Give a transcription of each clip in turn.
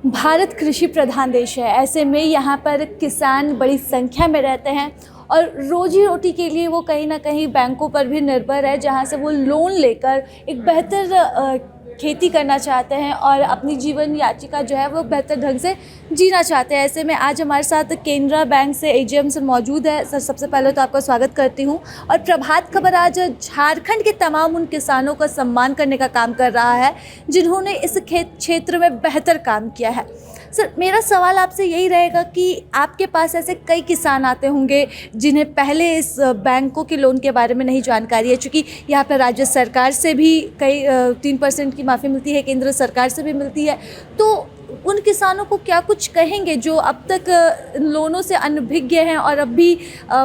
भारत कृषि प्रधान देश है। ऐसे में यहाँ पर किसान बड़ी संख्या में रहते हैं और रोजी रोटी के लिए वो कहीं ना कहीं बैंकों पर भी निर्भर है, जहाँ से वो लोन लेकर एक बेहतर खेती करना चाहते हैं और अपनी जीवन याचिका जो है वो बेहतर ढंग से जीना चाहते हैं। ऐसे में आज हमारे साथ केनरा बैंक से एजीएम सर मौजूद है। सर, सबसे पहले तो आपका स्वागत करती हूँ। और प्रभात खबर आज झारखंड के तमाम उन किसानों का सम्मान करने का काम कर रहा है जिन्होंने इस क्षेत्र में बेहतर काम किया है। सर, मेरा सवाल आपसे यही रहेगा कि आपके पास ऐसे कई किसान आते होंगे जिन्हें पहले इस बैंकों के लोन के बारे में नहीं जानकारी है, चूँकि यहाँ पर राज्य सरकार से भी कई 3% की माफ़ी मिलती है, केंद्र सरकार से भी मिलती है। तो उन किसानों को क्या कुछ कहेंगे जो अब तक लोनों से अनभिज्ञ हैं और अब भी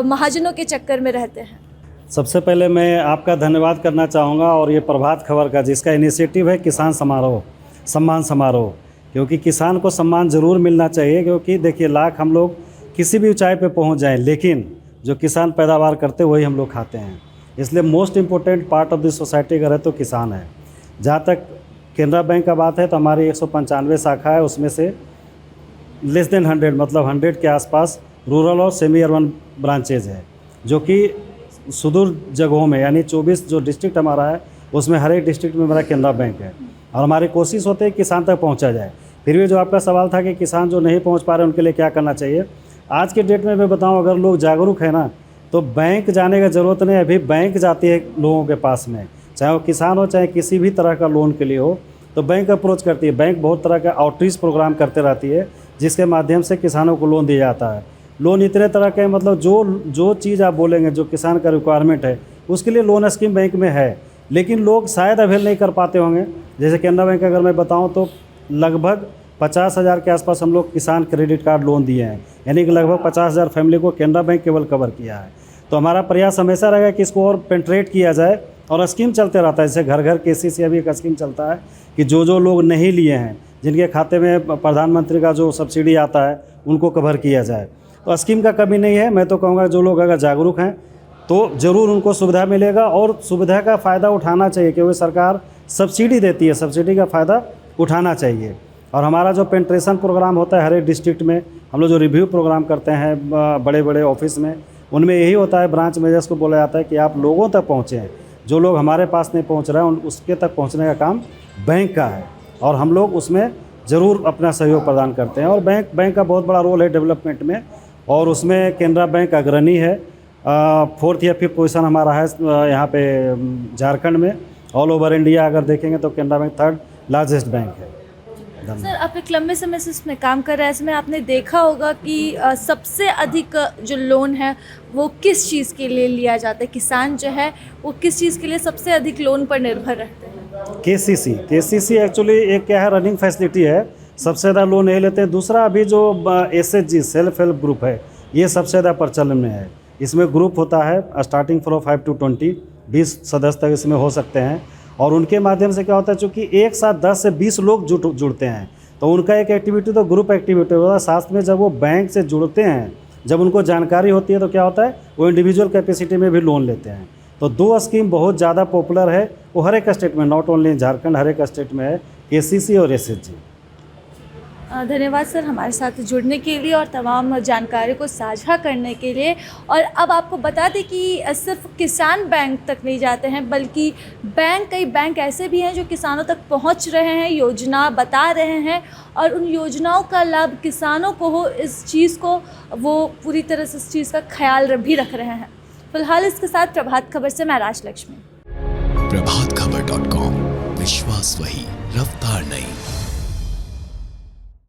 महाजनों के चक्कर में रहते हैं? सबसे पहले मैं आपका धन्यवाद करना चाहूँगा और ये प्रभात खबर का जिसका इनिशिएटिव है किसान सम्मान समारोह, क्योंकि किसान को सम्मान ज़रूर मिलना चाहिए। क्योंकि देखिए, लाख हम लोग किसी भी ऊंचाई पे पहुंच जाएं, लेकिन जो किसान पैदावार करते वही हम लोग खाते हैं। इसलिए most important part of the society अगर है तो किसान है। जहाँ तक केनरा बैंक का बात है तो हमारी 195 शाखा है, उसमें से लेस देन 100 मतलब 100 के आसपास रूरल और सेमी अर्बन ब्रांचेज है, जो कि सुदूर जगहों में, यानी 24 जो डिस्ट्रिक्ट हमारा है उसमें हर एक डिस्ट्रिक्ट में मेरा केनरा बैंक है। और हमारी कोशिश होती है कि किसान तक पहुंचा जाए। फिर भी जो आपका सवाल था कि किसान जो नहीं पहुंच पा रहे उनके लिए क्या करना चाहिए, आज के डेट में मैं बताऊं, अगर लोग जागरूक है ना तो बैंक जाने की ज़रूरत नहीं। अभी बैंक जाती है लोगों के पास में, चाहे वो किसान हो चाहे किसी भी तरह का लोन के लिए हो, तो बैंक अप्रोच करती है। बैंक बहुत तरह का आउटरीच प्रोग्राम करते रहती है जिसके माध्यम से किसानों को लोन दिया जाता है। लोन इतने तरह के, मतलब जो चीज़ आप बोलेंगे जो किसान का रिक्वायरमेंट है उसके लिए लोन स्कीम बैंक में है, लेकिन लोग शायद अवेल नहीं कर पाते होंगे। जैसे केनरा बैंक अगर मैं बताऊं तो लगभग 50,000 के आसपास हम लोग किसान क्रेडिट कार्ड लोन दिए हैं, यानी कि लगभग 50,000 फैमिली को केनरा बैंक केवल कवर किया है। तो हमारा प्रयास हमेशा रहेगा कि इसको और पेंट्रेट किया जाए और स्कीम चलते रहता है। जैसे घर घर केसीसी अभी एक स्कीम चलता है कि जो लोग नहीं लिए हैं, जिनके खाते में प्रधानमंत्री का जो सब्सिडी आता है उनको कवर किया जाए। तो स्कीम का कमी नहीं है। मैं तो कहूँगा जो लोग अगर जागरूक हैं तो ज़रूर उनको सुविधा मिलेगा और सुविधा का फ़ायदा उठाना चाहिए, क्योंकि सरकार सब्सिडी देती है, सब्सिडी का फ़ायदा उठाना चाहिए। और हमारा जो पेंट्रेशन प्रोग्राम होता है हर एक डिस्ट्रिक्ट में, हम लोग जो रिव्यू प्रोग्राम करते हैं बड़े बड़े ऑफिस में, उनमें यही होता है, ब्रांच मैनेजर्स को बोला जाता है कि आप लोगों तक पहुँचें। जो लोग हमारे पास नहीं पहुँच रहे हैं उसके तक पहुँचने का काम बैंक का है और हम लोग उसमें ज़रूर अपना सहयोग प्रदान करते हैं। और बैंक का बहुत बड़ा रोल है डेवलपमेंट में, और उसमें केनरा बैंक अग्रणी है। 4th या 5th पोजीशन हमारा है यहाँ पे झारखंड में। ऑल ओवर इंडिया अगर देखेंगे तो Canara bank 3rd largest bank है। सर, आप एक लंबे समय से इसमें काम कर रहे हैं। इसमें आपने देखा होगा कि सबसे अधिक जो लोन है वो किस चीज़ के लिए लिया जाता है? किसान जो है वो किस चीज़ के लिए सबसे अधिक लोन पर निर्भर रहते हैं? केसीसी एक्चुअली एक क्या है, रनिंग फैसिलिटी है, सबसे ज़्यादा लोन नहीं लेते हैं। दूसरा अभी जो SHG सेल्फ हेल्प ग्रुप है, ये सबसे ज़्यादा प्रचलन में है। इसमें ग्रुप होता है स्टार्टिंग फ्रॉम 5 to 20 सदस्य तक इसमें हो सकते हैं। और उनके माध्यम से क्या होता है, चूँकि एक साथ 10 से 20 लोग जुड़ते हैं तो उनका एक एक्टिविटी तो ग्रुप एक्टिविटी होता है। साथ में जब वो बैंक से जुड़ते हैं, जब उनको जानकारी होती है तो क्या होता है, वो इंडिविजुअल कैपेसिटी में भी लोन लेते हैं। तो 2 स्कीम बहुत ज़्यादा पॉपुलर है, वो हर एक स्टेट में, नॉट ओनली इन झारखंड, हर एक स्टेट में है, KCC और SHG। धन्यवाद सर, हमारे साथ जुड़ने के लिए और तमाम जानकारी को साझा करने के लिए। और अब आपको बता दें कि सिर्फ किसान बैंक तक नहीं जाते हैं, बल्कि कई बैंक ऐसे भी हैं जो किसानों तक पहुंच रहे हैं, योजना बता रहे हैं और उन योजनाओं का लाभ किसानों को हो, इस चीज़ को वो पूरी तरह से इस चीज़ का ख्याल भी रख रहे हैं। फिलहाल इसके साथ प्रभात खबर से मैं राजलक्ष्मी। प्रभातखबर.com, विश्वास वही, रफ्तार नहीं।